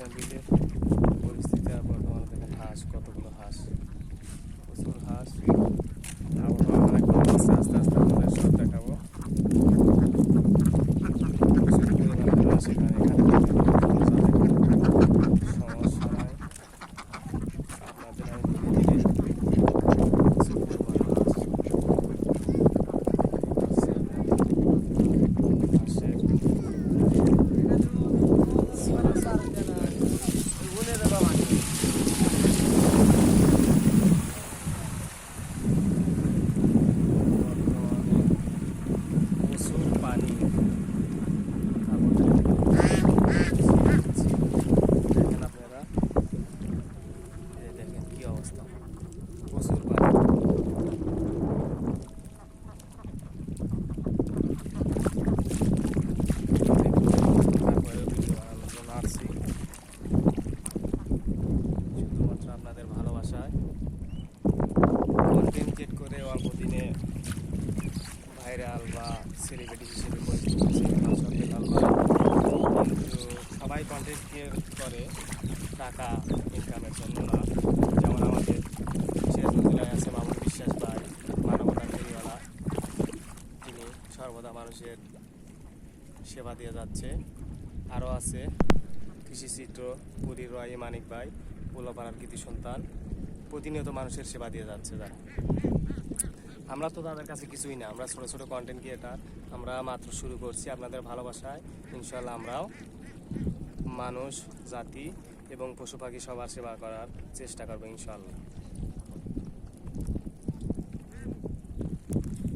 দেখছেন বিলের পরিস্থিতি। আর বর্তমানে দেখেন হাঁস, কতগুলো হাঁস, প্রচুর হাঁস। আবহাওয়া অনেক ভালো আছে, আস্তে আস্তে আপনাদের সব দেখাবো। প্রচুর পরিমাণে হাঁস এখানে সমস্যা নাই, আপনাদের আমি ধীরে ধীরে প্রচুর পরিমাণে হাঁস হাঁসের প্রচুর পানি। দেখেন আপনারা, দেখেন কি অবস্থা, প্রচুর পানি। তারপরে ভিডিও বানানোর জন্য আসছি শুধুমাত্র আপনাদের ভালোবাসায়। কন্টেন্ট ক্রিয়েট করে অল্প দিনে ভাইরাল বা সেলিব্রিটি হিসেবে পরিচিত হয়েছে, কিন্তু সবাই কন্টেন্ট ক্রিয়েট করে টাকা ইনকামের জন্য না। যেমন আমাদের সিরাজগঞ্জ জেলায় আছে মামুন বিশ্বাস ভাই, মানবতার ফেরিওয়ালা, তিনি সর্বদা মানুষের সেবা দিয়ে যাচ্ছে। আরও আছে কৃষিচিত্র পুরীর রয় মানিক ভাই, পোলাপাড়ার কৃতি সন্তান, প্রতিনিয়ত মানুষের সেবা দিয়ে যাচ্ছে যারা। আমরা তো তাদের কাছে কিছুই না, আমরা ছোটো ছোটো কন্টেন্ট ক্রিয়েটার, আমরা মাত্র শুরু করছি। আপনাদের ভালোবাসায় ইনশাল্লাহ আমরাও মানুষ, জাতি এবং পশু পাখি সবার সেবা করার চেষ্টা করবো ইনশাল্লাহ।